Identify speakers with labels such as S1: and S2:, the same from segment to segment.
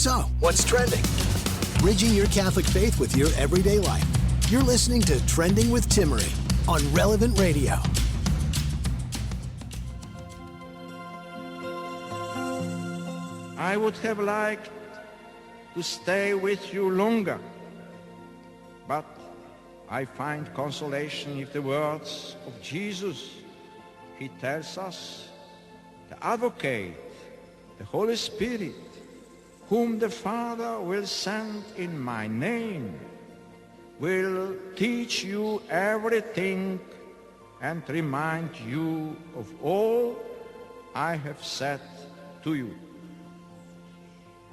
S1: So, what's trending? Bridging your Catholic faith with your everyday life. You're listening to Trending with Timmerie on Relevant Radio.
S2: I would have liked to stay with you longer, but I find consolation in the words of Jesus. He tells us, the Advocate, the Holy Spirit, whom the Father will send in my name, will teach you everything and remind you of all I have said to you.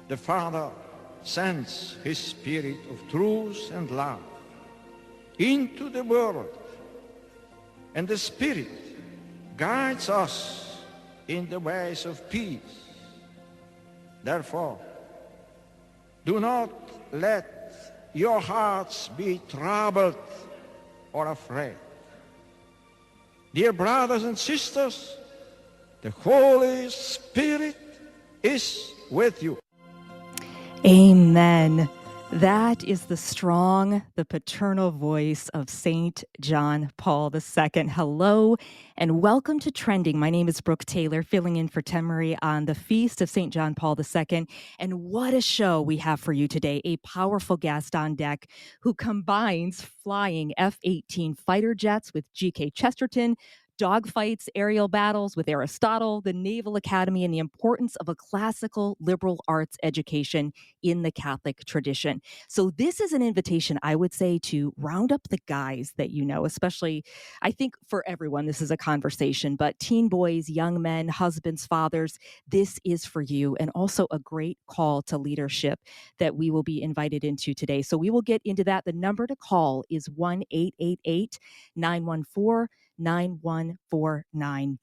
S2: The Father sends his Spirit of truth and love into the world, and the Spirit guides us in the ways of peace. Therefore, do not let your hearts be troubled or afraid. Dear brothers and sisters, the Holy Spirit is with you.
S3: Amen. That is the strong, the paternal voice of St. John Paul II. Hello and welcome to Trending. My name is Brooke Taylor, filling in for Timmerie on the feast of St. John Paul II. And what a show we have for you today. A powerful guest on deck who combines flying F-18 fighter jets with G.K. Chesterton, dogfights, aerial battles with Aristotle, the Naval Academy, and the importance of a classical liberal arts education in the Catholic tradition. So this is an invitation, I would say, to round up the guys that you know, especially, I think for everyone, this is a conversation, but teen boys, young men, husbands, fathers, this is for you, and also a great call to leadership that we will be invited into today. So we will get into that. The number to call is 1-888-914-9149.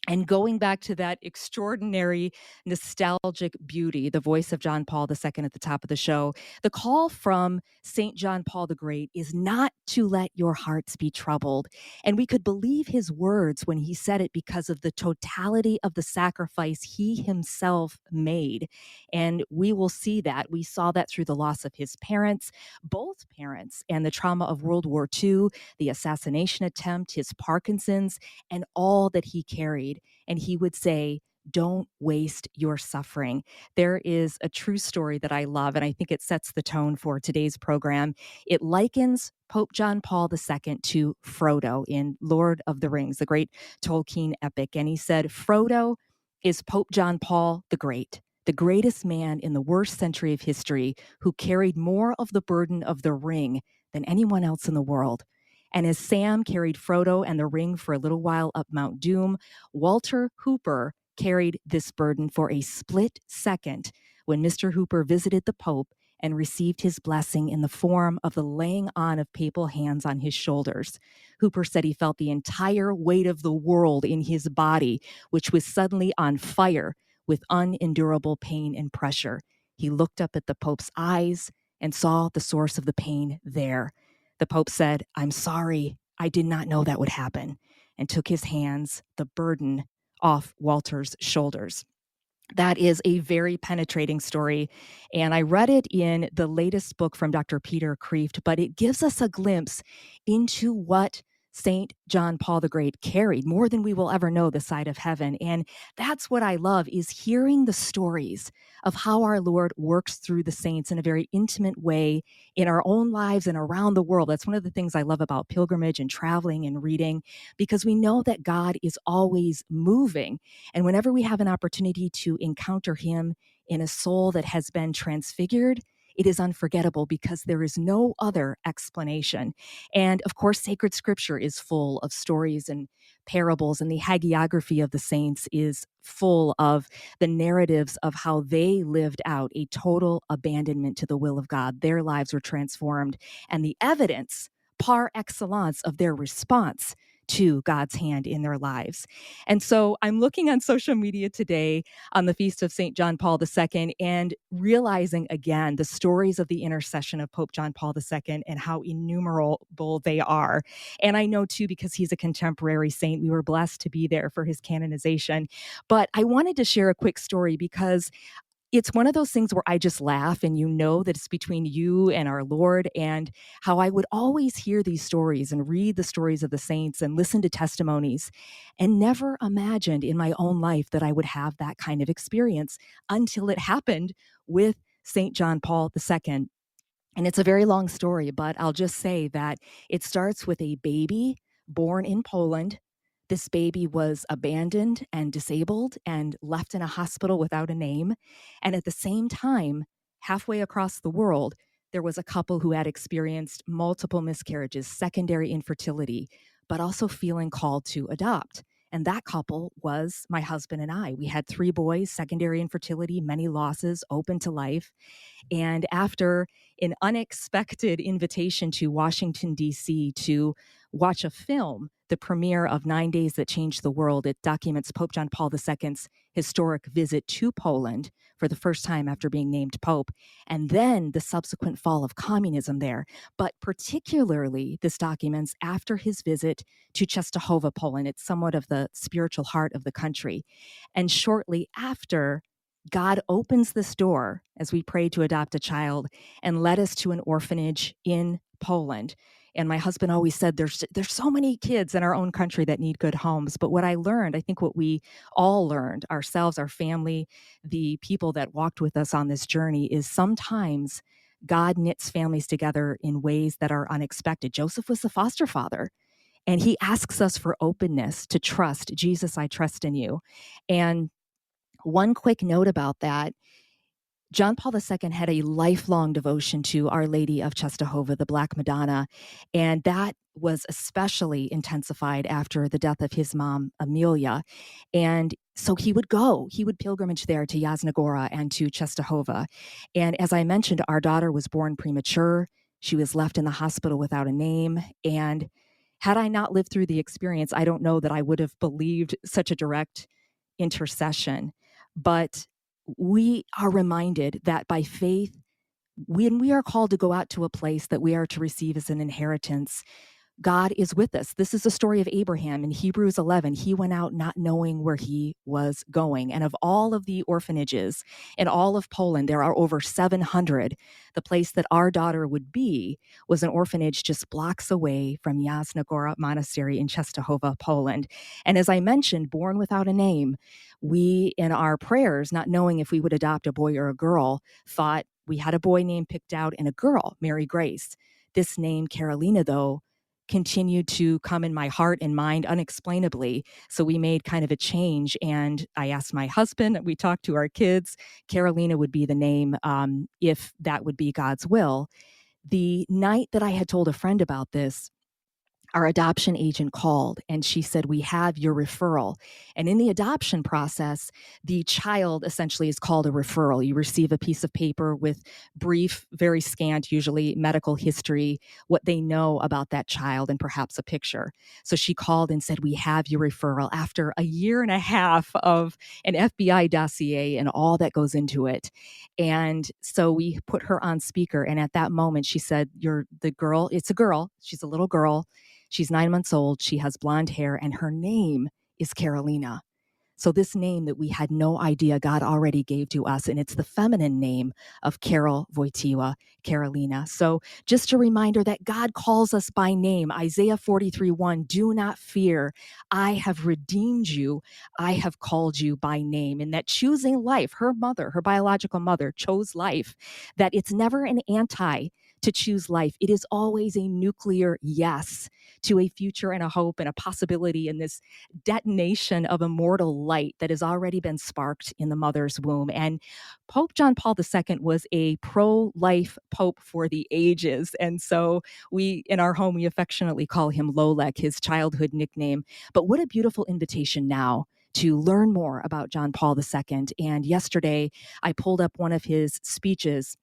S3: And going back to that extraordinary nostalgic beauty, the voice of John Paul II at the top of the show, the call from St. John Paul the Great is not to let your hearts be troubled. And we could believe his words when he said it because of the totality of the sacrifice he himself made. And we will see that. We saw that through the loss of his parents, both parents, and the trauma of World War II, the assassination attempt, his Parkinson's, and all that he carried. And he would say, don't waste your suffering. There is a true story that I love, and I think it sets the tone for today's program. It likens Pope John Paul II to Frodo in Lord of the Rings, the great Tolkien epic. And he said, Frodo is Pope John Paul the Great, the greatest man in the worst century of history, who carried more of the burden of the ring than anyone else in the world. And as Sam carried Frodo and the ring for a little while up Mount Doom, Walter Hooper carried this burden for a split second when Mr. Hooper visited the Pope and received his blessing in the form of the laying on of papal hands on his shoulders. Hooper said he felt the entire weight of the world in his body, which was suddenly on fire with unendurable pain and pressure. He looked up at the Pope's eyes and saw the source of the pain there. The Pope said, I'm sorry, I did not know that would happen, and took his hands, the burden, off Walter's shoulders. That is a very penetrating story, and I read it in the latest book from Dr. Peter Kreeft, but it gives us a glimpse into what St. John Paul the Great carried, more than we will ever know the side of heaven. And that's what I love, is hearing the stories of how our Lord works through the saints in a very intimate way in our own lives and around the world. That's one of the things I love about pilgrimage and traveling and reading, because we know that God is always moving. And whenever we have an opportunity to encounter him in a soul that has been transfigured, it is unforgettable because there is no other explanation. And of course, sacred scripture is full of stories and parables, and the hagiography of the saints is full of the narratives of how they lived out a total abandonment to the will of God. Their lives were transformed, and the evidence par excellence of their response to God's hand in their lives. And so I'm looking on social media today on the Feast of St. John Paul II and realizing again the stories of the intercession of Pope John Paul II and how innumerable they are. And I know too, because he's a contemporary saint, we were blessed to be there for his canonization. But I wanted to share a quick story because it's one of those things where I just laugh, and you know that it's between you and our Lord, and how I would always hear these stories and read the stories of the saints and listen to testimonies, and never imagined in my own life that I would have that kind of experience until it happened with St. John Paul II. And it's a very long story, but I'll just say that it starts with a baby born in Poland. This baby was abandoned and disabled and left in a hospital without a name. And at the same time, halfway across the world, there was a couple who had experienced multiple miscarriages, secondary infertility, but also feeling called to adopt. And that couple was my husband and I. We had 3 boys, secondary infertility, many losses, open to life. And after an unexpected invitation to Washington, D.C. to watch a film, the premiere of 9 Days That Changed the World, it documents Pope John Paul II's historic visit to Poland for the first time after being named Pope, and then the subsequent fall of communism there. But particularly, this documents after his visit to Częstochowa, Poland. It's somewhat of the spiritual heart of the country. And shortly after, God opens this door as we prayed to adopt a child and led us to an orphanage in Poland. And my husband always said, there's so many kids in our own country that need good homes. But what I learned, I think what we all learned, ourselves, our family, the people that walked with us on this journey, is sometimes God knits families together in ways that are unexpected. Joseph was the foster father, and he asks us for openness to trust. Jesus, I trust in you. And one quick note about that, John Paul II had a lifelong devotion to Our Lady of Częstochowa, the Black Madonna, and that was especially intensified after the death of his mom, Amelia. And so he would pilgrimage there to Jasna Góra and to Częstochowa. And as I mentioned, our daughter was born premature. She was left in the hospital without a name. And had I not lived through the experience, I don't know that I would have believed such a direct intercession. But we are reminded that by faith, when we are called to go out to a place that we are to receive as an inheritance, God is with us. This is the story of Abraham in Hebrews 11. He went out not knowing where he was going. And of all of the orphanages in all of Poland, there are over 700. The place that our daughter would be was an orphanage just blocks away from Jasna Góra Monastery in Częstochowa, Poland. And as I mentioned, born without a name, we, in our prayers, not knowing if we would adopt a boy or a girl, thought we had a boy name picked out and a girl, Mary Grace. This name, Carolina, though, continued to come in my heart and mind unexplainably. So we made kind of a change. And I asked my husband, we talked to our kids, Carolina would be the name if that would be God's will. The night that I had told a friend about this, our adoption agent called and she said, we have your referral. And in the adoption process, the child essentially is called a referral. You receive a piece of paper with brief, very scant, usually medical history, what they know about that child, and perhaps a picture. So she called and said, we have your referral after a year and a half of an FBI dossier and all that goes into it. And so we put her on speaker. And at that moment, she said, you're the girl. It's a girl. She's a little girl. She's 9 months old. She has blonde hair, and her name is Carolina. So this name that we had no idea God already gave to us, and it's the feminine name of Karol Wojtyła, Carolina. So just a reminder that God calls us by name. Isaiah 43:1, do not fear. I have redeemed you. I have called you by name. And that choosing life, her mother, her biological mother, chose life, that it's never an anti to choose life. It is always a nuclear yes to a future and a hope and a possibility in this detonation of immortal light that has already been sparked in the mother's womb. And Pope John Paul II was a pro-life pope for the ages. And so we, in our home, we affectionately call him Lolek, his childhood nickname. But what a beautiful invitation now to learn more about John Paul II. And yesterday, I pulled up one of his speeches,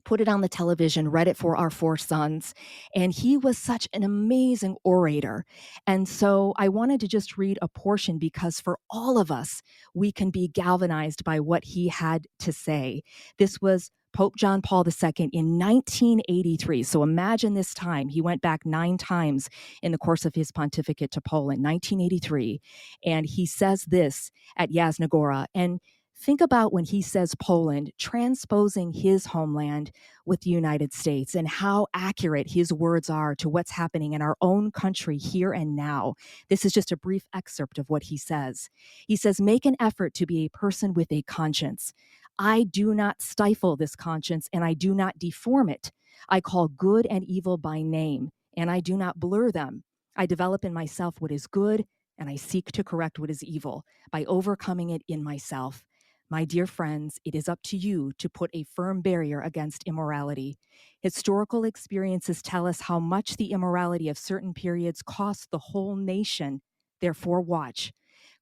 S3: put it on the television, read it for our 4 sons, and he was such an amazing orator. And so I wanted to just read a portion because for all of us, we can be galvanized by what he had to say. This was Pope John Paul II in 1983. So imagine this time. He went back 9 times in the course of his pontificate to Poland, 1983. And he says this at Jasna Góra. And Think about when he says Poland, transposing his homeland with the United States, and how accurate his words are to what's happening in our own country here and now. This is just a brief excerpt of what he says. He says, make an effort to be a person with a conscience. I do not stifle this conscience, and I do not deform it. I call good and evil by name, and I do not blur them. I develop in myself what is good, and I seek to correct what is evil by overcoming it in myself. My dear friends, it is up to you to put a firm barrier against immorality. Historical experiences tell us how much the immorality of certain periods cost the whole nation. Therefore, watch.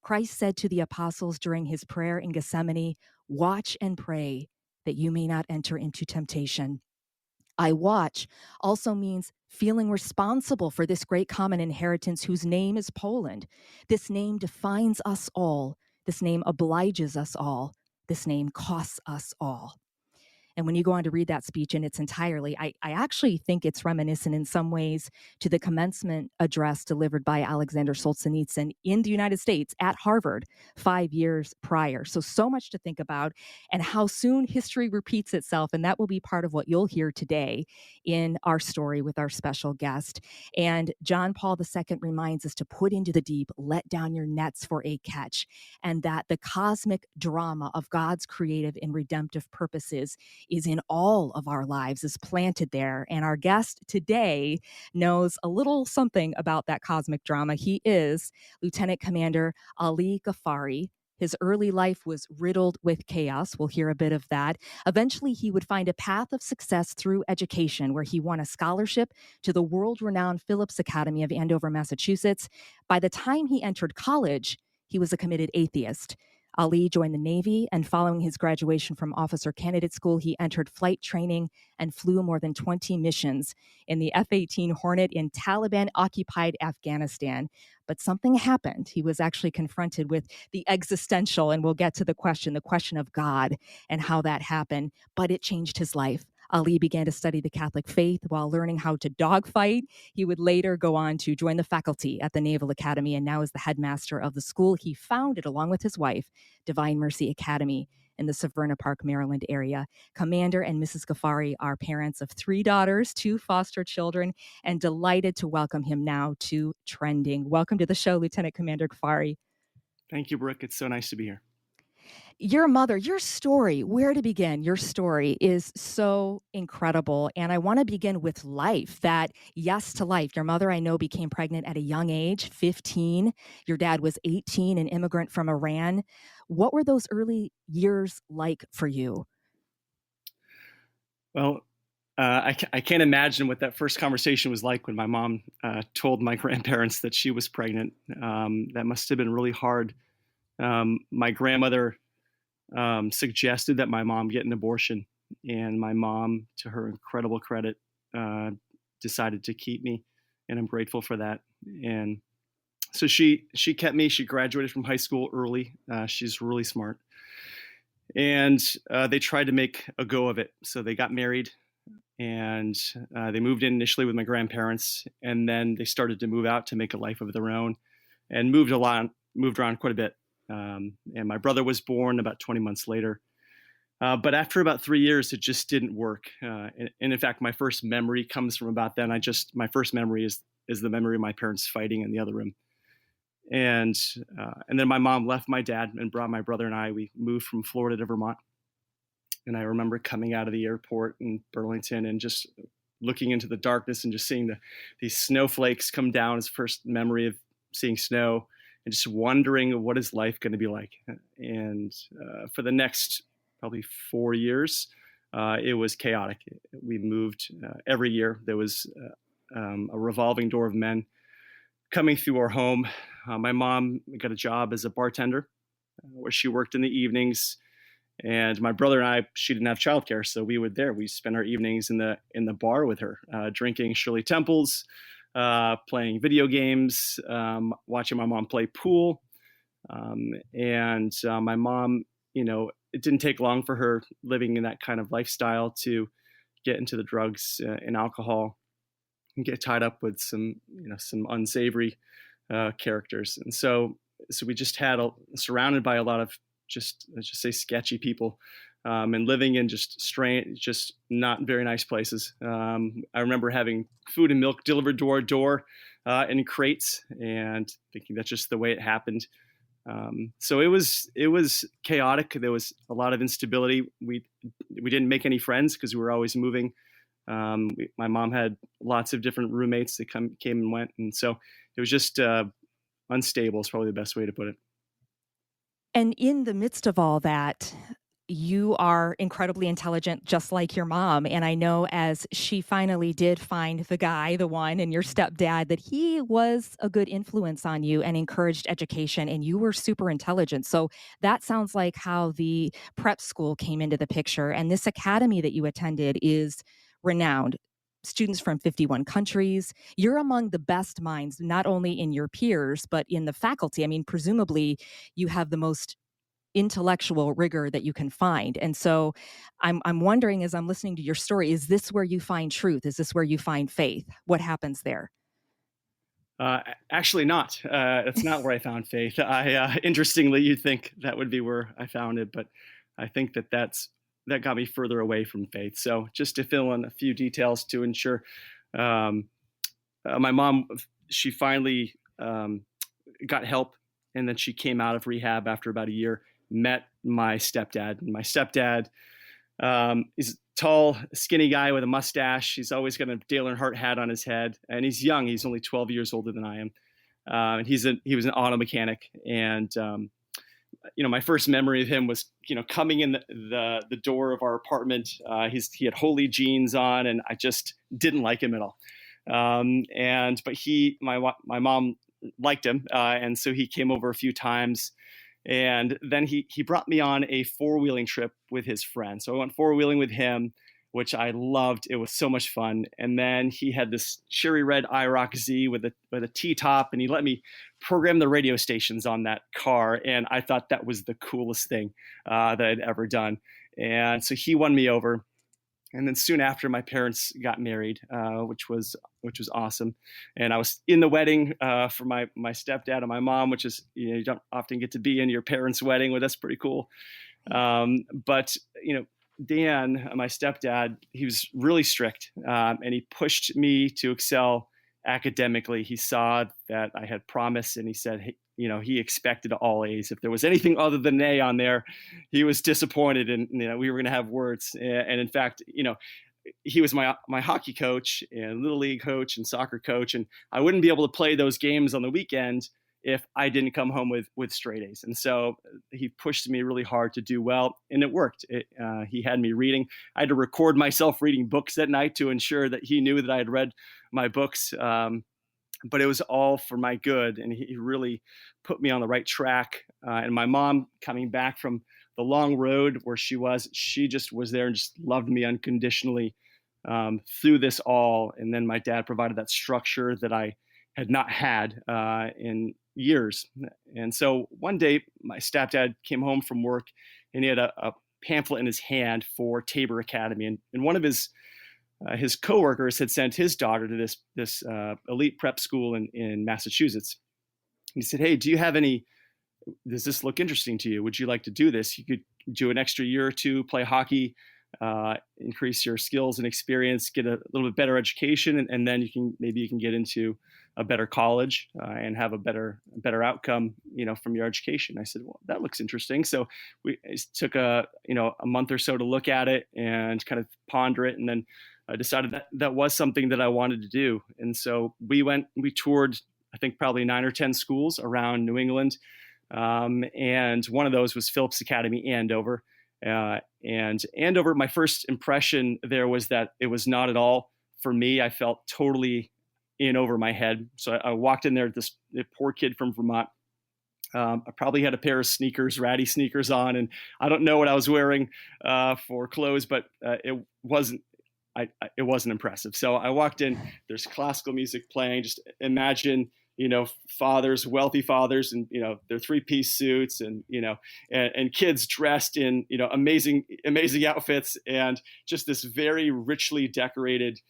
S3: Christ said to the apostles during his prayer in Gethsemane, watch and pray that you may not enter into temptation. I watch also means feeling responsible for this great common inheritance whose name is Poland. This name defines us all. This name obliges us all. This name costs us all. And when you go on to read that speech in its entirety, I actually think it's reminiscent in some ways to the commencement address delivered by Alexander Solzhenitsyn in the United States at Harvard 5 years prior. So much to think about, and how soon history repeats itself. And that will be part of what you'll hear today in our story with our special guest. And John Paul II reminds us to put into the deep, let down your nets for a catch, and that the cosmic drama of God's creative and redemptive purposes is in all of our lives, is planted there. And our guest today knows a little something about that cosmic drama. He is Lieutenant Commander Ali Ghaffari. His early life was riddled with chaos. We'll hear a bit of that. Eventually, he would find a path of success through education, where he won a scholarship to the world-renowned Phillips Academy of Andover, Massachusetts. By the time he entered college, he was a committed atheist. Ali joined the Navy, and following his graduation from Officer Candidate School, he entered flight training and flew more than 20 missions in the F-18 Hornet in Taliban-occupied Afghanistan. But something happened. He was actually confronted with the existential, and we'll get to the question of God and how that happened, but it changed his life. Ali began to study the Catholic faith while learning how to dogfight. He would later go on to join the faculty at the Naval Academy, and now is the headmaster of the school he founded along with his wife, Divine Mercy Academy, in the Severna Park, Maryland area. Commander and Mrs. Ghaffari are parents of 3 daughters, 2 foster children, and delighted to welcome him now to Trending. Welcome to the show, Lieutenant Commander Ghaffari.
S4: Thank you, Brooke. It's so nice to be here.
S3: Your mother, your story, where to begin? Your story is so incredible. And I want to begin with life, that yes to life. Your mother, I know, became pregnant at a young age, 15. Your dad was 18, an immigrant from Iran. What were those early years like for you?
S4: Well, I can't imagine what that first conversation was like when my mom told my grandparents that she was pregnant. That must have been really hard. My grandmother suggested that my mom get an abortion, and my mom, to her incredible credit, decided to keep me, and I'm grateful for that. And so she kept me. She graduated from high school early. She's really smart, and they tried to make a go of it. So they got married, and they moved in initially with my grandparents, and then they started to move out to make a life of their own, and moved around quite a bit. And my brother was born about 20 months later. But after about 3 years, it just didn't work. And in fact, my first memory comes from about then. My first memory is the memory of my parents fighting in the other room. And then my mom left my dad and brought my brother and I. We moved from Florida to Vermont. And I remember coming out of the airport in Burlington and just looking into the darkness and just seeing these snowflakes come down as the first memory of seeing snow, and just wondering, what is life going to be like? And for the next probably 4 years, it was chaotic. We moved every year. There was a revolving door of men coming through our home. My mom got a job as a bartender where she worked in the evenings. And my brother and I, she didn't have childcare, so we spent our evenings in the bar with her, drinking Shirley Temples, playing video games, watching my mom play pool. And my mom, it didn't take long for her living in that kind of lifestyle to get into the drugs and alcohol and get tied up with some unsavory characters. And so we just had surrounded by a lot of let's just say sketchy people, and living in just strange, just not very nice places. I remember having food and milk delivered door to door in crates, and thinking that's just the way it happened. So it was chaotic. There was a lot of instability. We didn't make any friends because we were always moving. My mom had lots of different roommates that came and went, and so it was just unstable is probably the best way to put it.
S3: And in the midst of all that, you are incredibly intelligent, just like your mom. And I know as she finally did find the guy, the one, and your stepdad, that he was a good influence on you and encouraged education, and you were super intelligent. So that sounds like how the prep school came into the picture. And this academy that you attended is renowned. Students from 51 countries. You're among the best minds, not only in your peers, but in the faculty. I mean, presumably you have the most intellectual rigor that you can find. And so I'm wondering, as I'm listening to your story, is this where you find truth? Is this where you find faith? What happens there?
S4: Actually not. It's not where I found faith. Interestingly, you'd think that would be where I found it, but I think that got me further away from faith. So just to fill in a few details to ensure, my mom, she finally got help, and then she came out of rehab after about a year, met my stepdad. And my stepdad is a tall, skinny guy with a mustache. He's always got a Dale Earnhardt hat on his head, and he's young. He's only 12 years older than I am. And he was an auto mechanic. And my first memory of him was, coming in the door of our apartment. He had holy jeans on, and I just didn't like him at all. But my mom liked him, and so he came over a few times. And then he brought me on a four-wheeling trip with his friend. So I went four-wheeling with him, which I loved. It was so much fun. And then he had this cherry red IROC Z with a T-top, and he let me program the radio stations on that car. And I thought that was the coolest thing that I'd ever done. And so he won me over. And then soon after, my parents got married, which was awesome. And I was in the wedding for my stepdad and my mom, which is, you don't often get to be in your parents' wedding. Well, that's pretty cool. But Dan, my stepdad, he was really strict, and he pushed me to excel academically. He saw that I had promise, and he said, hey, he expected all A's. If there was anything other than an A on there, he was disappointed, and we were going to have words. And in fact, he was my hockey coach and little league coach and soccer coach, and I wouldn't be able to play those games on the weekend if I didn't come home with straight A's. And so he pushed me really hard to do well, and it worked. He had me reading. I had to record myself reading books at night to ensure that he knew that I had read my books. But it was all for my good, and he really put me on the right track. And my mom, coming back from the long road where she just was there and just loved me unconditionally through this all. And then my dad provided that structure that I had not had in years. And so one day my stepdad came home from work, and he had a pamphlet in his hand for Tabor Academy. And one of his coworkers had sent his daughter to this elite prep school in Massachusetts. And he said, hey, does this look interesting to you? Would you like to do this? You could do an extra year or two, play hockey, increase your skills and experience, get a little bit better education, and then you can get into a better college and have a better outcome, from your education. I said, well, that looks interesting. So we took a month or so to look at it and kind of ponder it, and then I decided that was something that I wanted to do. And so we toured, I think probably 9 or 10 schools around New England. And one of those was Phillips Academy, Andover. And Andover, my first impression there was that it was not at all for me. I felt totally in over my head. So I walked in there, this poor kid from Vermont. I probably had a pair of ratty sneakers on, and I don't know what I was wearing for clothes, but it wasn't impressive. So I walked in, there's classical music playing. Just imagine, wealthy fathers, and, their 3-piece suits, and, and kids dressed in, amazing outfits, and just this very richly decorated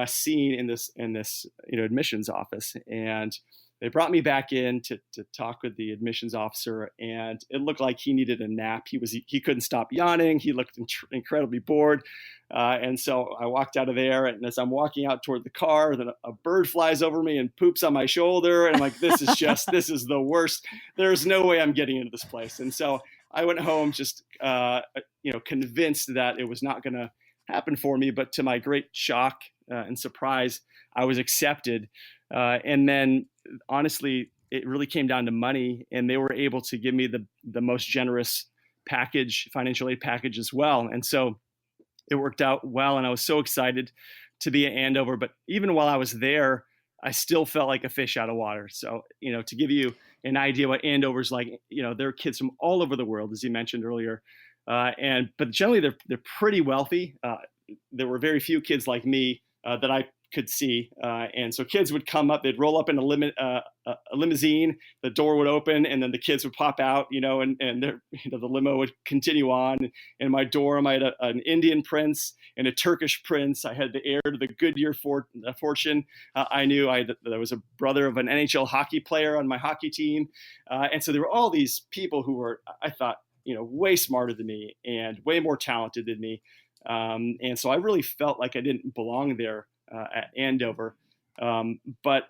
S4: scene in this admissions office. And they brought me back in to talk with the admissions officer, and it looked like he needed a nap. He couldn't stop yawning. He looked incredibly bored. And so I walked out of there, and as I'm walking out toward the car, then a bird flies over me and poops on my shoulder. And I'm like, this is the worst. There's no way I'm getting into this place. And so I went home just, convinced that it was not going to happen for me. But to my great shock and surprise, I was accepted. And then honestly, it really came down to money, and they were able to give me the most generous financial aid package as well. And so it worked out well, and I was so excited to be at Andover. But even while I was there, I still felt like a fish out of water. So, to give you an idea what Andover's like, there are kids from all over the world, as you mentioned earlier. But generally they're pretty wealthy. There were very few kids like me that I could see. And so kids would come up, they'd roll up in a limousine, the door would open, and then the kids would pop out, and the limo would continue on. In my dorm, I had an Indian prince and a Turkish prince. I had the heir to the Goodyear fortune. I knew there was a brother of an NHL hockey player on my hockey team. And so there were all these people who were, I thought, way smarter than me and way more talented than me. And so I really felt like I didn't belong there at Andover. But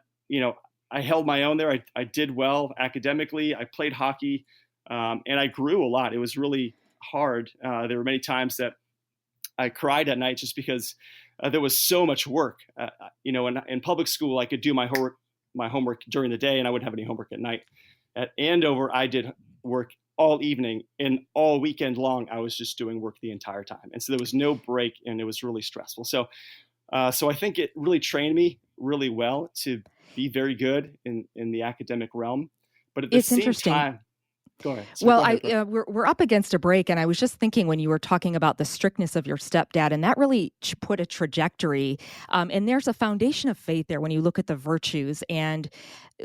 S4: I held my own there. I did well academically. I played hockey, and I grew a lot. It was really hard. There were many times that I cried at night just because there was so much work. In public school, I could do my homework during the day, and I wouldn't have any homework at night. At Andover, I did work all evening, and all weekend long, I was just doing work the entire time. And so there was no break, and it was really stressful. So I think it really trained me really well to be very good in the academic realm. But at the same time, go ahead.
S3: We're up against a break, and I was just thinking when you were talking about the strictness of your stepdad, and that really put a trajectory. And there's a foundation of faith there when you look at the virtues. And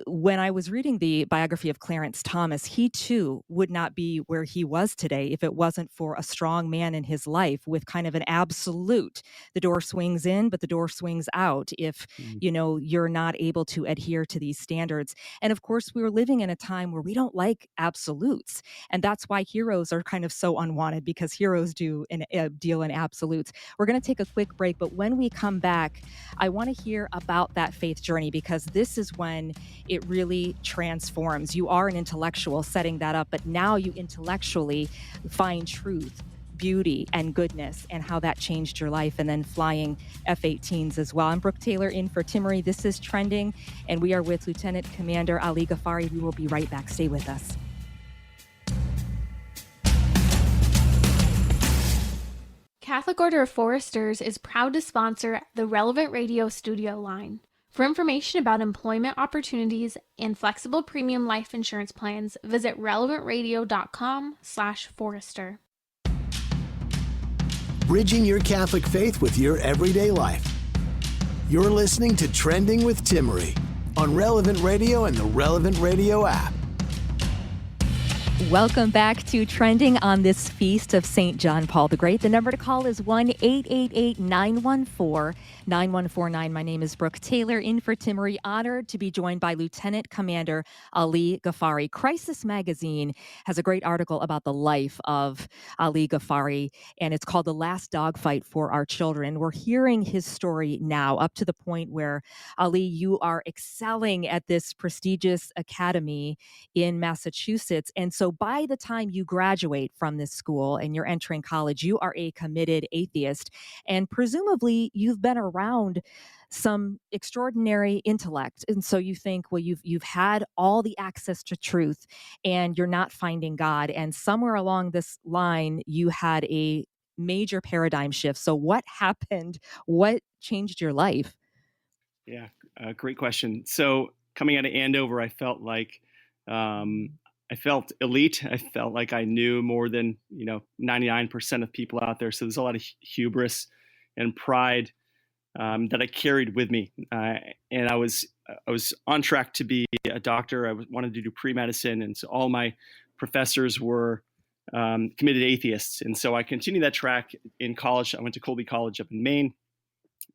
S3: when I was reading the biography of Clarence Thomas, he too would not be where he was today if it wasn't for a strong man in his life with kind of an absolute. The door swings in, but the door swings out if, you're not able to adhere to these standards. And of course, we were living in a time where we don't like absolutes. And that's why heroes are kind of so unwanted, because heroes do deal in absolutes. We're going to take a quick break, but when we come back, I want to hear about that faith journey, because this is when it really transforms. You are an intellectual setting that up, but now you intellectually find truth, beauty, and goodness, and how that changed your life, and then flying F-18s as well. I'm Brooke Taylor in for Timmerie. This is Trending, and we are with Lieutenant Commander Ali Ghaffari. We will be right back. Stay with us.
S5: Catholic Order of Foresters is proud to sponsor the Relevant Radio Studio line. For information about employment opportunities and flexible premium life insurance plans, visit relevantradio.com/Forester.
S1: Bridging your Catholic faith with your everyday life. You're listening to Trending with Timmerie on Relevant Radio and the Relevant Radio app.
S3: Welcome back to Trending on this feast of St. John Paul the Great. The number to call is 1-888-914-9149. My name is Brooke Taylor in for Timmerie. Honored to be joined by Lieutenant Commander Ali Ghaffari. Crisis Magazine has a great article about the life of Ali Ghaffari, and it's called The Last Dogfight for Our Children. We're hearing his story now, up to the point where, Ali, you are excelling at this prestigious academy in Massachusetts. And so by the time you graduate from this school and you're entering college, you are a committed atheist. And presumably you've been around some extraordinary intellect. And so you think, well, you've had all the access to truth and you're not finding God. And somewhere along this line, you had a major paradigm shift. So what happened? What changed your life?
S4: Yeah, great question. So coming out of Andover, I felt like I felt elite. I felt like I knew more than 99% of people out there. So there's a lot of hubris and pride that I carried with me, and I was on track to be a doctor. I wanted to do pre-medicine, and so all my professors were committed atheists, and so I continued that track in college. I went to Colby College up in Maine,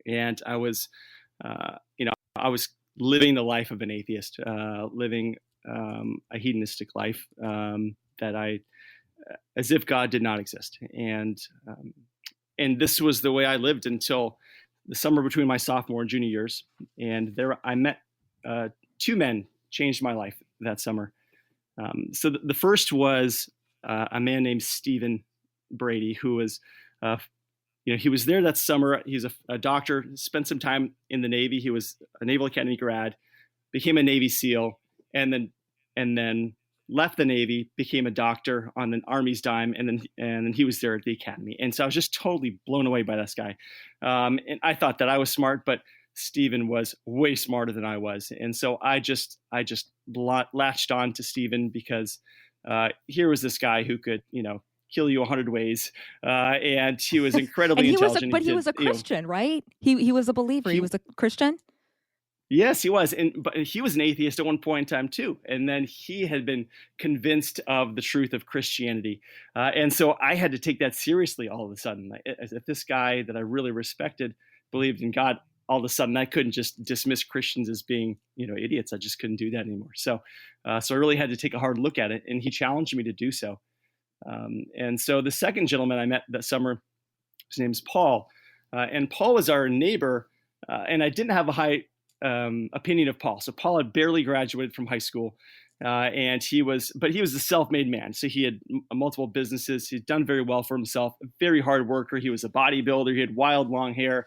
S4: and I was living the life of an atheist, living a hedonistic life as if God did not exist. And this was the way I lived until the summer between my sophomore and junior years. And there I met two men, changed my life that summer. So the first was a man named Stephen Brady, who was, he was there that summer. He's a doctor, spent some time in the Navy. He was a Naval Academy grad, became a Navy SEAL, and then left the Navy, became a doctor on the Army's dime, and then he was there at the Academy. And so I was just totally blown away by this guy. And I thought that I was smart, but Stephen was way smarter than I was. And so I just latched on to Stephen because here was this guy who could, kill you 100 ways. And he was incredibly intelligent.
S3: He was a Christian, right? He was a believer. He was a Christian.
S4: Yes, he was. But he was an atheist at one point in time too. And then he had been convinced of the truth of Christianity. And so I had to take that seriously all of a sudden. If this guy that I really respected believed in God, all of a sudden I couldn't just dismiss Christians as being, idiots. I just couldn't do that anymore. So I really had to take a hard look at it, and he challenged me to do so. And so the second gentleman I met that summer, his name's Paul, and Paul was our neighbor, and I didn't have a high opinion of Paul. So Paul had barely graduated from high school, and he was a self-made man. So he had multiple businesses. He'd done very well for himself, a very hard worker. He was a bodybuilder. He had wild long hair.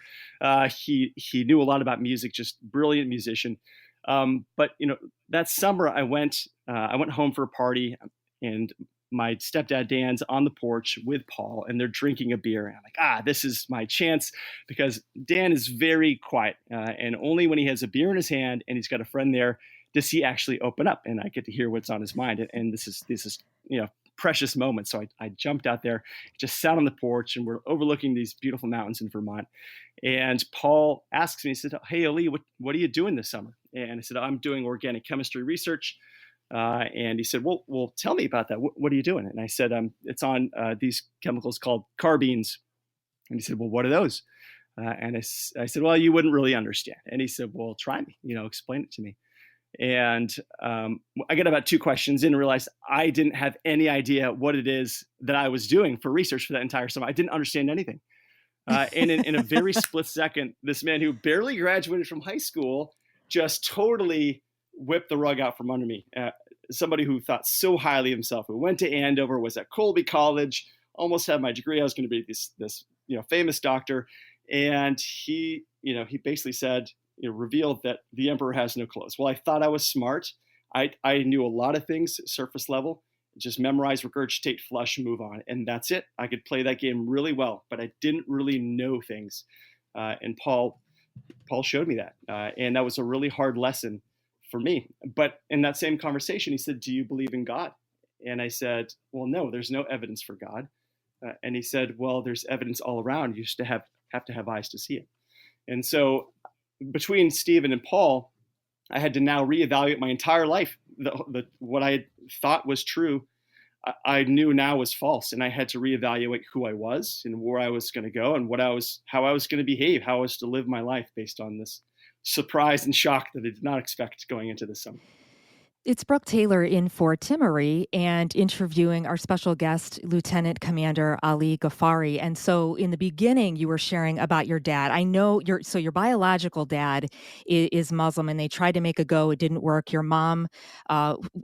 S4: He knew a lot about music, just brilliant musician. But that summer I went home for a party, and my stepdad Dan's on the porch with Paul, and they're drinking a beer. And I'm like, this is my chance, because Dan is very quiet, and only when he has a beer in his hand and he's got a friend there does he actually open up, and I get to hear what's on his mind. And this is precious moment. So I jumped out there, just sat on the porch, and we're overlooking these beautiful mountains in Vermont. And Paul asks me, he said, "Hey, Ali, what are you doing this summer?" And I said, "I'm doing organic chemistry research." And he said, well, tell me about that. What are you doing? And I said, it's on these chemicals called carbines. And he said, well, what are those? And I said, well, you wouldn't really understand. And he said, well, try me, explain it to me. And I got about 2 questions in and realized I didn't have any idea what it is that I was doing for research for that entire summer. I didn't understand anything. And in a very split second, this man who barely graduated from high school just totally whipped the rug out from under me. Somebody who thought so highly of himself, who went to Andover, was at Colby College, almost had my degree. I was going to be this famous doctor. And he basically said, revealed that the emperor has no clothes. Well, I thought I was smart. I knew a lot of things, surface level, just memorize, regurgitate, flush, move on. And that's it. I could play that game really well, but I didn't really know things. And Paul showed me that. And that was a really hard lesson for me. But in that same conversation, he said, "Do you believe in God?" And I said, "Well, no, there's no evidence for God." And he said, "Well, there's evidence all around. You just have to have eyes to see it." And so between Stephen and Paul, I had to now reevaluate my entire life. What I had thought was true, I knew now was false. And I had to reevaluate who I was and where I was going to go, and how I was going to behave, how I was to live my life based on this surprise and shock that I did not expect going into this summer.
S3: It's Brooke Taylor in for Timmerie and interviewing our special guest, Lieutenant Commander Ali Ghaffari. And so in the beginning, you were sharing about your dad. I know your biological dad is Muslim, and they tried to make a go. It didn't work. Your mom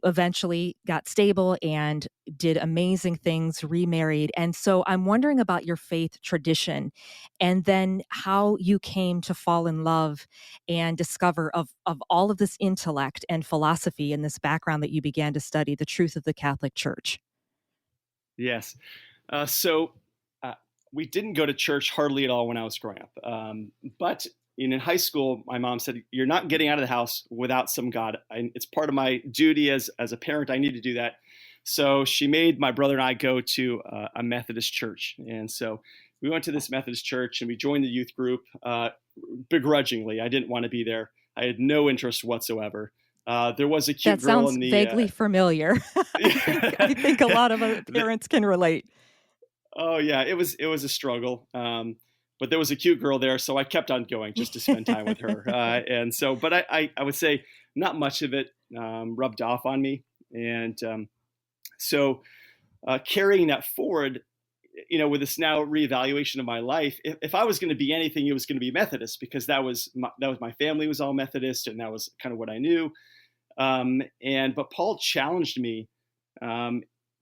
S3: eventually got stable and did amazing things, remarried. And so I'm wondering about your faith tradition, and then how you came to fall in love and discover of all of this intellect and philosophy and this background that you began to study, the truth of the Catholic Church.
S4: Yes. So we didn't go to church hardly at all when I was growing up. But in high school, my mom said, "You're not getting out of the house without some God. It's part of my duty as a parent. I need to do that." So she made my brother and I go to a Methodist church. And so we went to this Methodist church and we joined the youth group begrudgingly. I didn't want to be there. I had no interest whatsoever. There was a cute girl in the...
S3: That sounds vaguely familiar. I think a lot of parents can relate.
S4: Oh yeah, it was a struggle. but there was a cute girl there, so I kept on going just to spend time with her. But I would say not much of it rubbed off on me. And carrying that forward, with this now reevaluation of my life, if I was going to be anything, it was going to be Methodist, because that was my family was all Methodist, and that was kind of what I knew. But Paul challenged me,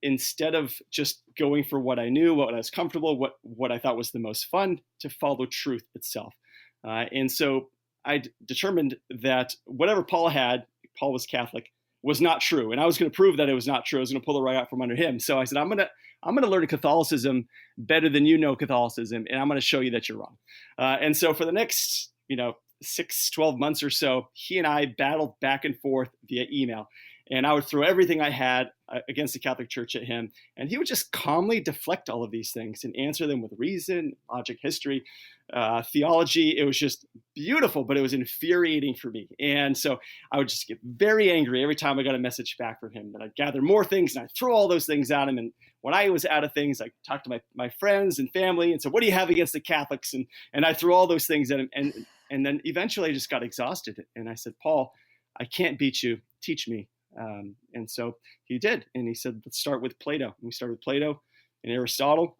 S4: instead of just going for what I knew, what I was comfortable, what I thought was the most fun, to follow truth itself. And so I determined that whatever Paul was Catholic, was not true. And I was going to prove that it was not true. I was going to pull the rug out from under him. So I said, I'm going to learn Catholicism better than you know Catholicism, and I'm going to show you that you're wrong. And so for the next, 12 months or so, he and I battled back and forth via email. And I would throw everything I had against the Catholic Church at him. And he would just calmly deflect all of these things and answer them with reason, logic, history, theology. It was just beautiful, but it was infuriating for me. And so I would just get very angry every time I got a message back from him. And I'd gather more things, and I'd throw all those things at him. And when I was out of things, I talked to my friends and family and said, what do you have against the Catholics? And I threw all those things at him. And then eventually I just got exhausted. And I said, Paul, I can't beat you. Teach me. And so he did. And he said, let's start with Plato. And we started with Plato and Aristotle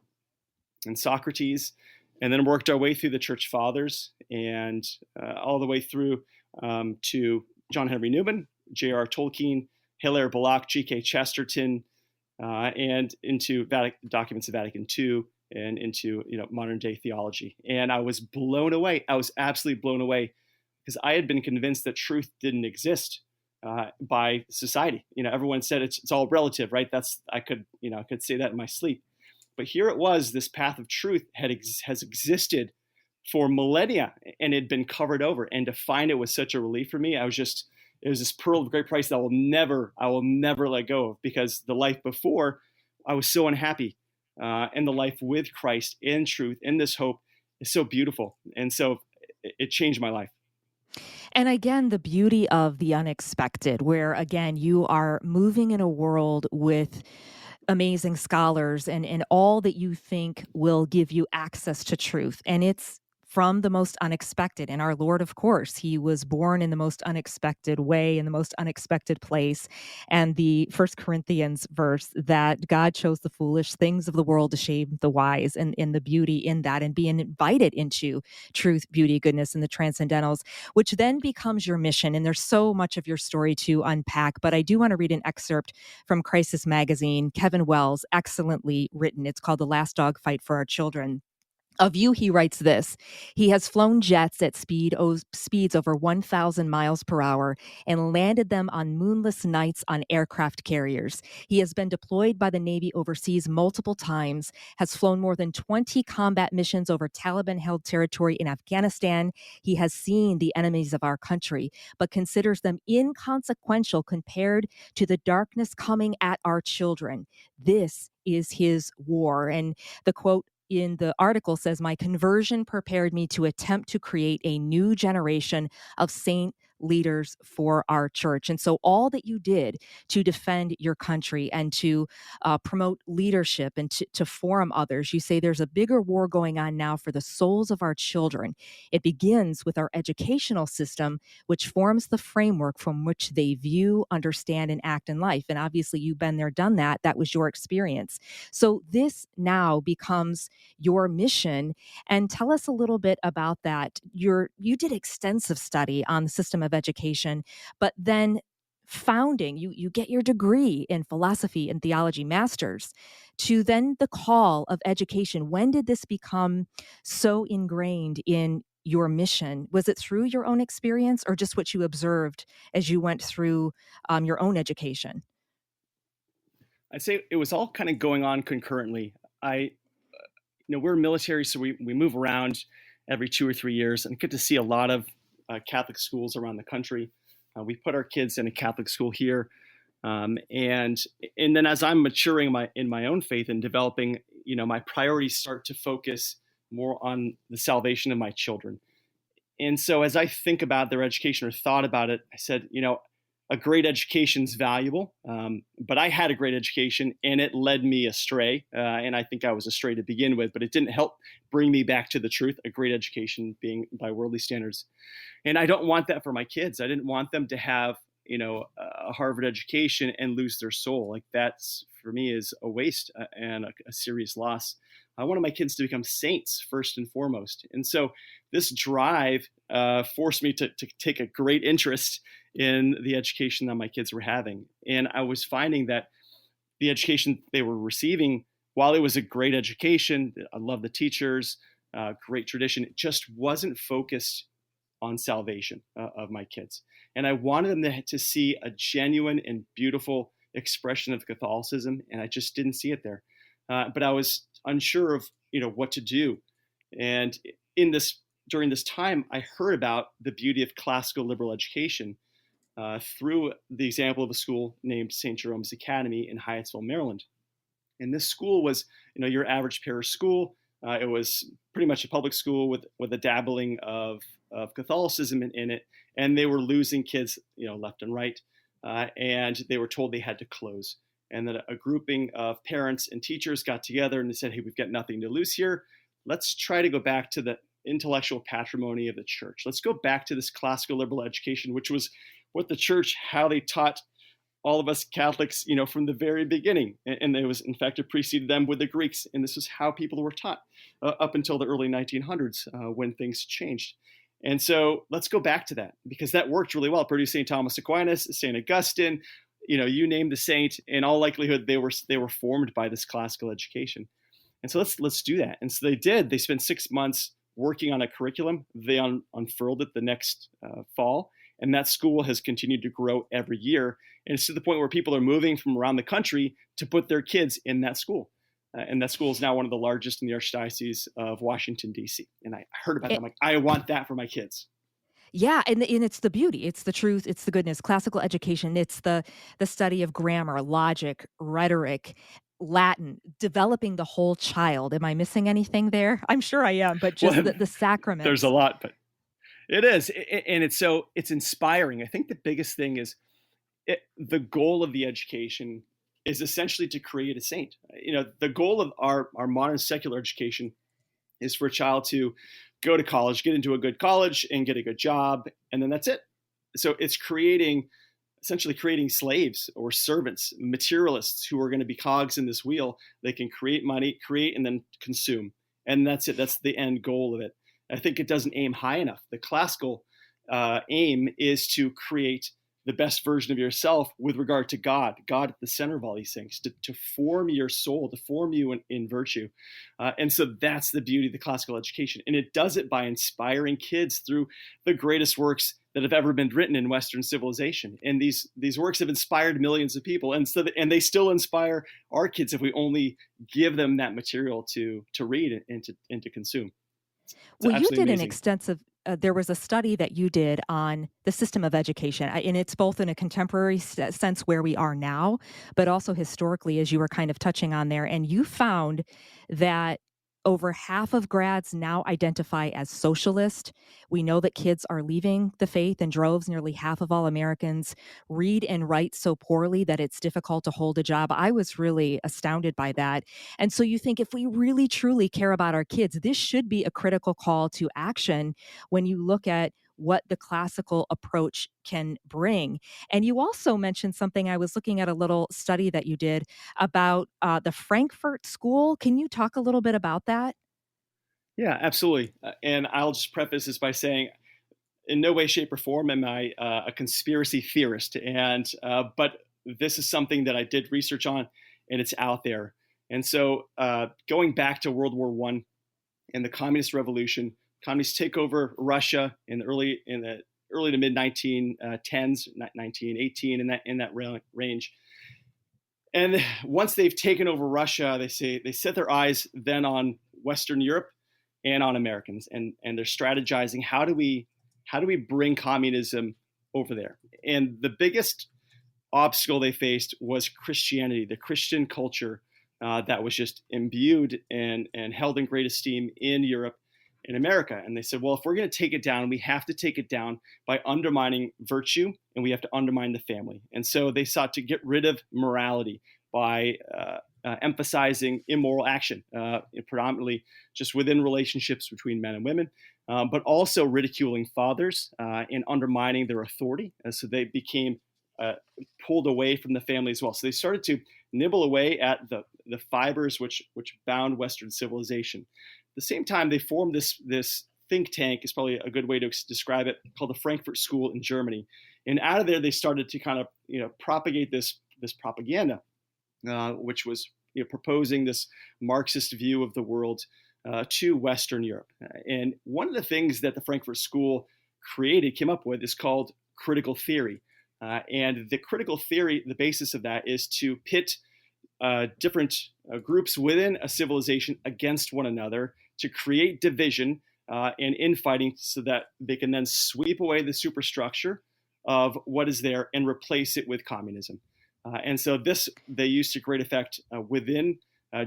S4: and Socrates, and then worked our way through the Church Fathers, and all the way through to John Henry Newman, J.R. Tolkien, Hilaire Belloc, G.K. Chesterton, and into documents of Vatican II, and into modern day theology. And I was blown away. I was absolutely blown away, because I had been convinced that truth didn't exist by society. Everyone said it's all relative, right? I could say that in my sleep. But here it was, this path of truth has existed for millennia, and it had been covered over. And to find it was such a relief for me. It was this pearl of great price that I will never let go of, because the life before, I was so unhappy. And the life with Christ in truth, in this hope, is so beautiful. And so it changed my life.
S3: And again, the beauty of the unexpected, where again, you are moving in a world with amazing scholars and all that you think will give you access to truth. And it's from the most unexpected. And our Lord, of course, he was born in the most unexpected way, in the most unexpected place. And the 1 Corinthians verse that God chose the foolish things of the world to shame the wise, and in the beauty in that, and being invited into truth, beauty, goodness, and the transcendentals, which then becomes your mission. And there's so much of your story to unpack, but I do want to read an excerpt from Crisis Magazine, Kevin Wells, excellently written. It's called The Last Dog Fight for Our Children. Of you, he writes this: he has flown jets at speeds over 1,000 miles per hour and landed them on moonless nights on aircraft carriers. He has been deployed by the Navy overseas multiple times, has flown more than 20 combat missions over Taliban-held territory in Afghanistan. He has seen the enemies of our country, but considers them inconsequential compared to the darkness coming at our children. This is his war. And the quote in the article says, my conversion prepared me to attempt to create a new generation of saint leaders for our church. And so all that you did to defend your country and to promote leadership and to forum others, you say there's a bigger war going on now for the souls of our children. It begins with our educational system, which forms the framework from which they view, understand, and act in life. And obviously you've been there, done that. That was your experience. So this now becomes your mission. And tell us a little bit about that. You did extensive study on the system of education, but then you get your degree in philosophy and theology, master's, to then the call of education. When did this become so ingrained in your mission? Was it through your own experience, or just what you observed as you went through your own education?
S4: I'd say it was all kind of going on concurrently. We're military, so we move around every 2 or 3 years and get to see a lot of Catholic schools around the country. We put our kids in a Catholic school here. And then as I'm maturing in my own faith and developing, my priorities start to focus more on the salvation of my children. And so as I think about their education or thought about it, I said, a great education is valuable, but I had a great education and it led me astray. And I think I was astray to begin with, but it didn't help bring me back to the truth, a great education being by worldly standards. And I don't want that for my kids. I didn't want them to have, a Harvard education and lose their soul. Like that's, for me, is a waste and a serious loss. I wanted my kids to become saints first and foremost. And so this drive forced me to take a great interest in the education that my kids were having. And I was finding that the education they were receiving, while it was a great education, I love the teachers, great tradition, it just wasn't focused on salvation of my kids. And I wanted them to see a genuine and beautiful expression of Catholicism, and I just didn't see it there. But I was unsure of what to do. And during this time, I heard about the beauty of classical liberal education through the example of a school named St. Jerome's Academy in Hyattsville, Maryland. And this school was, your average parish school. It was pretty much a public school with a dabbling of Catholicism in it, and they were losing kids, left and right, and they were told they had to close. And then a grouping of parents and teachers got together and they said, "Hey, we've got nothing to lose here. Let's try to go back to the intellectual patrimony of the church. Let's go back to this classical liberal education, which was what the church, how they taught all of us Catholics, from the very beginning." And it was, in fact, it preceded them with the Greeks. And this was how people were taught up until the early 1900s when things changed. And so let's go back to that, because that worked really well. Produced St. Thomas Aquinas, St. Augustine, you name the saint. In all likelihood, they were formed by this classical education. And so let's do that. And so they did. They spent 6 months working on a curriculum. They unfurled it the next fall. And that school has continued to grow every year. And it's to the point where people are moving from around the country to put their kids in that school. And that school is now one of the largest in the Archdiocese of Washington, D.C. And I heard about it. I'm like, I want that for my kids.
S3: Yeah, and it's the beauty, it's the truth, it's the goodness. Classical education, it's the study of grammar, logic, rhetoric, Latin, developing the whole child. Am I missing anything there? I'm sure I am, but just the sacraments.
S4: There's a lot, but it is. And it's inspiring. I think the biggest thing is the goal of the education is essentially to create a saint. The goal of our modern secular education is for a child to go to college, get into a good college and get a good job. And then that's it. So it's essentially creating slaves or servants, materialists who are going to be cogs in this wheel. They can create money, create, and then consume. And that's it. That's the end goal of it. I think it doesn't aim high enough. The classical aim is to create the best version of yourself with regard to God at the center of all these things, to form your soul, to form you in virtue. And so that's the beauty of the classical education. And it does it by inspiring kids through the greatest works that have ever been written in Western civilization. And these works have inspired millions of people. And they still inspire our kids if we only give them that material to read and to consume.
S3: Well, you did
S4: amazing.
S3: an extensive, there was a study that you did on the system of education, and it's both in a contemporary sense where we are now, but also historically, as you were kind of touching on there. And you found that over half of grads now identify as socialist. We know that kids are leaving the faith in droves. Nearly half of all Americans read and write so poorly that it's difficult to hold a job. I was really astounded by that. And so you think if we really truly care about our kids, this should be a critical call to action when you look at what the classical approach can bring. And you also mentioned something, I was looking at a little study that you did about the Frankfurt School. Can you talk a little bit about that?
S4: Yeah, absolutely. And I'll just preface this by saying, in no way, shape, or form am I a conspiracy theorist. But this is something that I did research on, and it's out there. And so going back to World War I and the Communist Revolution, communists take over Russia in the early to mid 1910s, 1918, in that range. And once they've taken over Russia, they set their eyes then on Western Europe and on Americans, and they're strategizing how do we bring communism over there. And the biggest obstacle they faced was Christianity, the Christian culture that was just imbued and held in great esteem in Europe. in America. And they said, well, if we're going to take it down, we have to take it down by undermining virtue, and we have to undermine the family. And so they sought to get rid of morality by emphasizing immoral action, predominantly just within relationships between men and women, but also ridiculing fathers and undermining their authority. And so they became pulled away from the family as well. So they started to nibble away at the fibers which bound Western civilization. At the same time, they formed this think tank, is probably a good way to describe it, called the Frankfurt School in Germany. And out of there, they started to kind of propagate this propaganda, which was proposing this Marxist view of the world to Western Europe. And one of the things that the Frankfurt School came up with, is called critical theory. And the critical theory, the basis of that is to pit different groups within a civilization against one another to create division and infighting, so that they can then sweep away the superstructure of what is there and replace it with communism. And so this they used to great effect within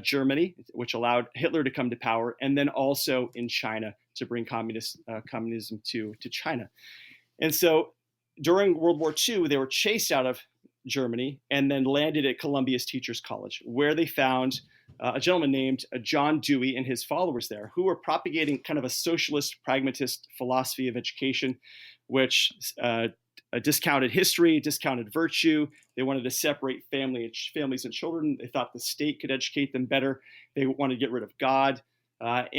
S4: Germany, which allowed Hitler to come to power, and then also in China to bring communism to China. And so during World War II, they were chased out of Germany and then landed at Columbia's Teachers College, where they found a gentleman named John Dewey and his followers there, who were propagating kind of a socialist, pragmatist philosophy of education, which discounted history, discounted virtue. They wanted to separate families and children. They thought the state could educate them better. They wanted to get rid of God. But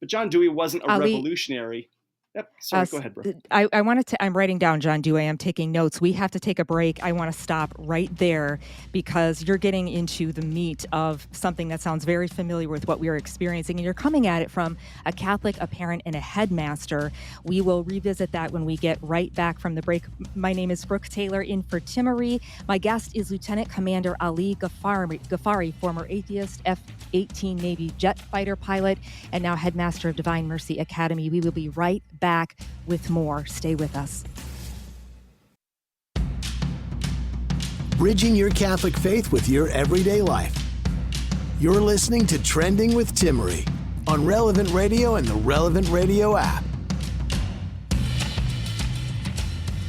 S4: John Dewey wasn't a revolutionary. Yep. Sorry, go ahead, Brooke.
S3: I'm writing down John Dewey. I'm taking notes. We have to take a break. I want to stop right there because you're getting into the meat of something that sounds very familiar with what we are experiencing, and you're coming at it from a Catholic, a parent, and a headmaster. We will revisit that when we get right back from the break. My name is Brooke Taylor, in for Timmerie. My guest is Lieutenant Commander Ali Ghaffari, former Atheist, F-18 Navy jet fighter pilot, and now headmaster of Divine Mercy Academy. We will be right back with more. Stay with us.
S1: Bridging your Catholic faith with your everyday life. You're listening to Trending with Timmerie on Relevant Radio and the Relevant Radio app.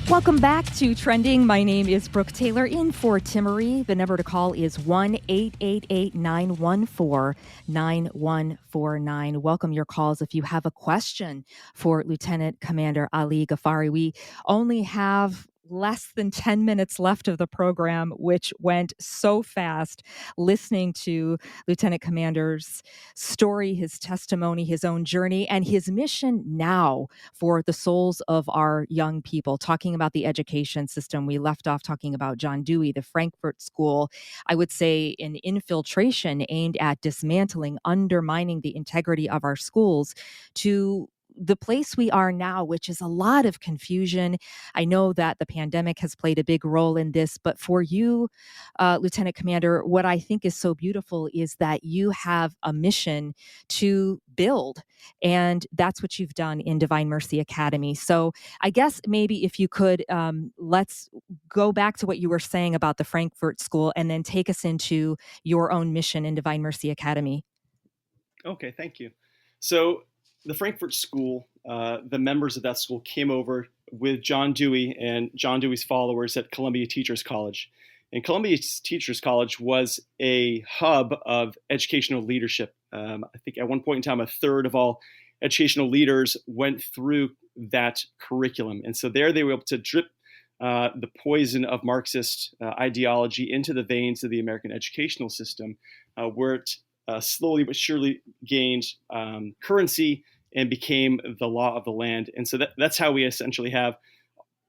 S3: Welcome back to Trending. My name is Brooke Taylor, in for Timmerie. The number to call is 1-888-914-9149. Welcome your calls if you have a question for Lieutenant Commander Ali Ghaffari. We only have less than 10 minutes left of the program, which went so fast, listening to Lieutenant Commander's story, his testimony, his own journey, and his mission now for the souls of our young people. Talking about the education system, we left off talking about John Dewey, the Frankfurt School. I would say an infiltration aimed at dismantling, undermining the integrity of our schools to the place we are now, which is a lot of confusion. I know that the pandemic has played a big role in this, but for you, Lieutenant Commander, what I think is so beautiful is that you have a mission to build, and that's what you've done in Divine Mercy Academy. So I guess maybe if you could, let's go back to what you were saying about the Frankfurt School and then take us into your own mission in Divine Mercy Academy.
S4: Okay, thank you. So the Frankfurt School, the members of that school came over with John Dewey and John Dewey's followers at Columbia Teachers College. And Columbia Teachers College was a hub of educational leadership. I think at one point in time, a third of all educational leaders went through that curriculum. And so there they were able to drip the poison of Marxist ideology into the veins of the American educational system, where it slowly but surely gained currency and became the law of the land. And so that's how we essentially have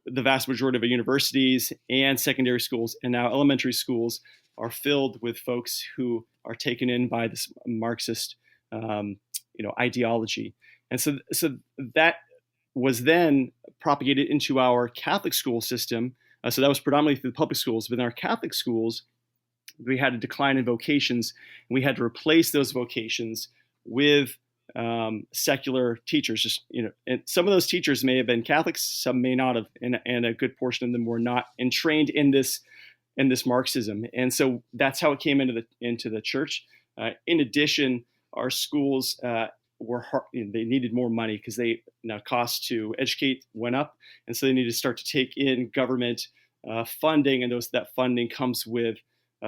S4: the vast majority of our universities and secondary schools and now elementary schools are filled with folks who are taken in by this Marxist ideology. And so that was then propagated into our Catholic school system. So that was predominantly through the public schools. But in our Catholic schools, we had a decline in vocations, and we had to replace those vocations with secular teachers. And some of those teachers may have been Catholics, some may not have, and a good portion of them were not entrained in this Marxism. And so that's how it came into the church. In addition, our schools they needed more money because cost to educate went up, and so they needed to start to take in government funding, and that funding comes with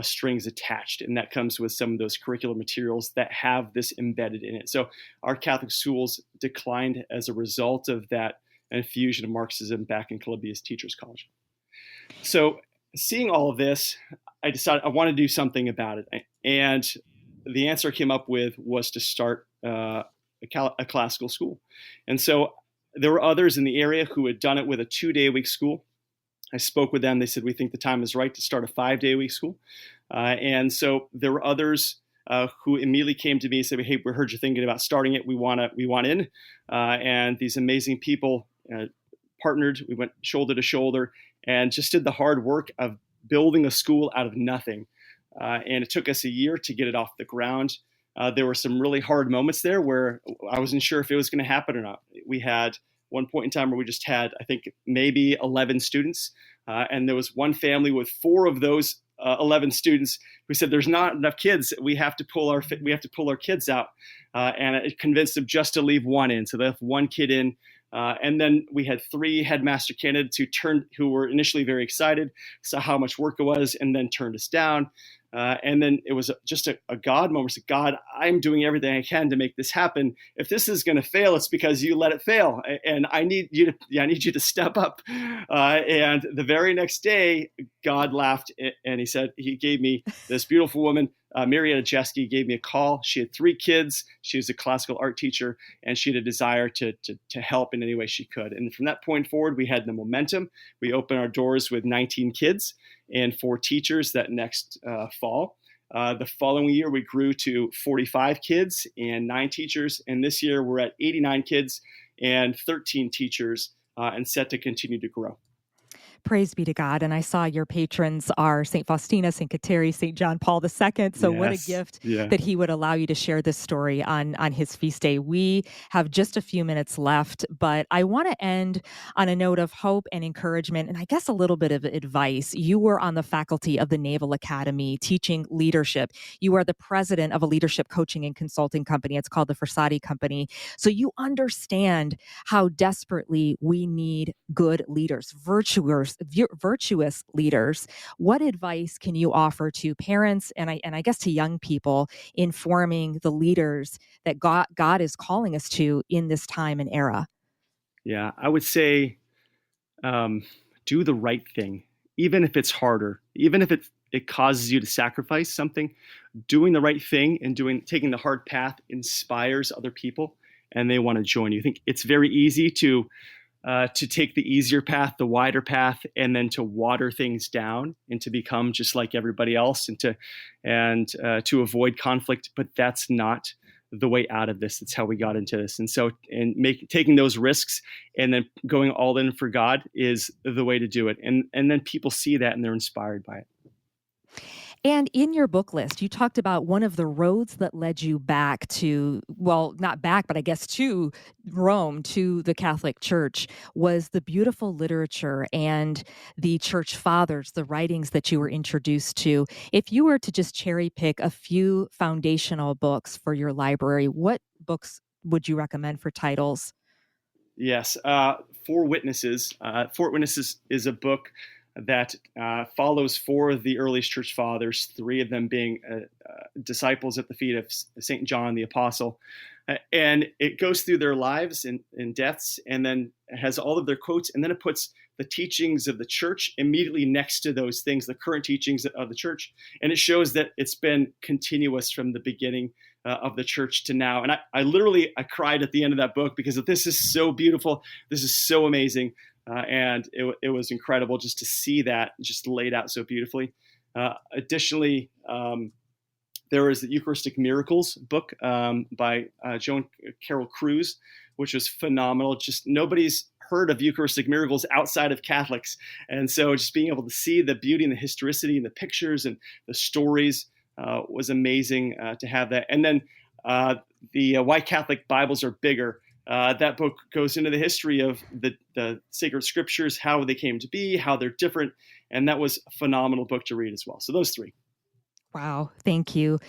S4: strings attached, and that comes with some of those curricular materials that have this embedded in it. So our Catholic schools declined as a result of that infusion of Marxism back in Columbia's Teachers College. So seeing all of this, I decided I want to do something about it. And the answer I came up with was to start a classical school. And so there were others in the area who had done it with a 2-day-a-week school. I spoke with them. They said, we think the time is right to start a 5-day-a-week school. And so there were others who immediately came to me and said, hey, we heard you're thinking about starting it. We want in. And these amazing people partnered. We went shoulder to shoulder and just did the hard work of building a school out of nothing. And it took us a year to get it off the ground. There were some really hard moments there where I wasn't sure if it was going to happen or not. We had one point in time where we just had, I think, maybe 11 students. And there was one family with 4 of those 11 students who said, there's not enough kids. We have to pull our kids out. And it convinced them just to leave one in. So they left one kid in. And then we had 3 headmaster candidates who were initially very excited, saw how much work it was, and then turned us down. And then it was just a God moment. Said, God, I'm doing everything I can to make this happen. If this is going to fail, it's because you let it fail, and I need you to step up. And the very next day, God laughed, and he gave me this beautiful woman, Marietta Jeske, gave me a call. She had 3 kids. She was a classical art teacher, and she had a desire to help in any way she could. And from that point forward, we had the momentum. We opened our doors with 19 kids and 4 teachers that next fall. The following year, we grew to 45 kids and 9 teachers. And this year, we're at 89 kids and 13 teachers and set to continue to grow.
S3: Praise be to God. And I saw your patrons are St. Faustina, St. Kateri, St. John Paul II. So yes. What a gift that he would allow you to share this story on his feast day. We have just a few minutes left, but I want to end on a note of hope and encouragement, and I guess a little bit of advice. You were on the faculty of the Naval Academy teaching leadership. You are the president of a leadership coaching and consulting company. It's called the Forsati Company. So you understand how desperately we need good leaders, virtuous leaders. What advice can you offer to parents and I guess to young people in forming the leaders that God is calling us to in this time and era?
S4: Yeah, I would say do the right thing, even if it's harder, even if it causes you to sacrifice something. Doing the right thing and taking the hard path inspires other people, and they want to join you. I think it's very easy to take the easier path, the wider path, and then to water things down and to become just like everybody else and to avoid conflict. But that's not the way out of this. It's how we got into this. And so taking those risks and then going all in for God is the way to do it. And then people see that and they're inspired by it.
S3: And in your book list, you talked about one of the roads that led you back to, well, not back, but I guess to Rome, to the Catholic Church, was the beautiful literature and the church fathers, the writings that you were introduced to. If you were to just cherry pick a few foundational books for your library, what books would you recommend for titles?
S4: Yes, Four Witnesses. Four Witnesses is a book that follows 4 of the earliest church fathers, 3 of them being disciples at the feet of St. John the Apostle. And it goes through their lives and deaths, and then it has all of their quotes, and then it puts the teachings of the church immediately next to those things, the current teachings of the church. And it shows that it's been continuous from the beginning of the church to now. And I cried at the end of that book because this is so beautiful. This is so amazing. And it was incredible just to see that just laid out so beautifully. Additionally, there was the Eucharistic Miracles book by Joan Carol Cruz, which was phenomenal. Just nobody's heard of Eucharistic miracles outside of Catholics. And so just being able to see the beauty and the historicity and the pictures and the stories was amazing to have that. And then the Why Catholic Bibles Are Bigger. That book goes into the history of the sacred scriptures, how they came to be, how they're different. And that was a phenomenal book to read as well. So those 3.
S3: Wow. Thank you.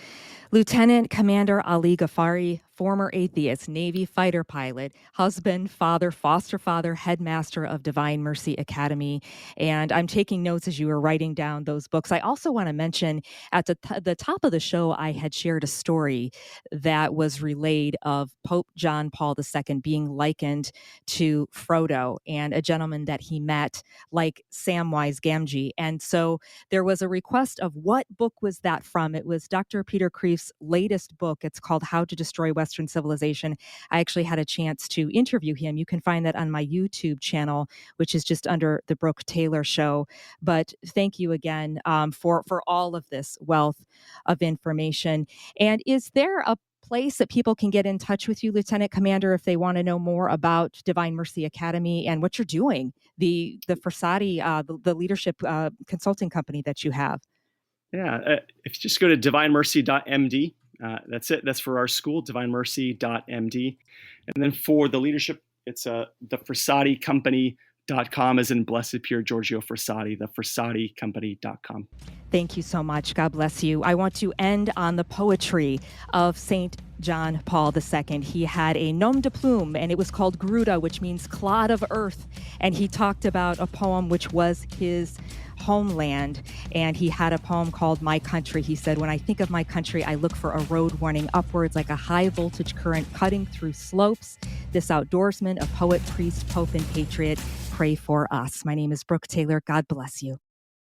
S3: Lieutenant Commander Ali Ghaffari, former atheist, Navy fighter pilot, husband, father, foster father, headmaster of Divine Mercy Academy. And I'm taking notes as you were writing down those books. I also want to mention at the top of the show, I had shared a story that was relayed of Pope John Paul II being likened to Frodo and a gentleman that he met like Samwise Gamgee. And so there was a request of what book was that from? It was Dr. Peter Kreeft's latest book. It's called How to Destroy Western Civilization. I actually had a chance to interview him. You can find that on my YouTube channel, which is just under the Brooke Taylor Show. But thank you again for all of this wealth of information. And is there a place that people can get in touch with you, Lieutenant Commander, if they want to know more about Divine Mercy Academy and what you're doing, the Frassati, the leadership consulting company that you have?
S4: Yeah, if you just go to divinemercy.md, that's it. That's for our school, divinemercy.md. And then for the leadership, it's the FrassatiCompany.com, as in Blessed Pure Giorgio Frassati, the FrassatiCompany.com.
S3: Thank you so much. God bless you. I want to end on the poetry of St. John Paul II. He had a nom de plume, and it was called Gruda, which means clod of earth. And he talked about a poem which was his homeland, and he had a poem called My Country. He said, when I think of my country, I look for a road running upwards like a high voltage current cutting through slopes. This outdoorsman, a poet, priest, pope, and patriot, pray for us. My name is Brooke Taylor. God bless you.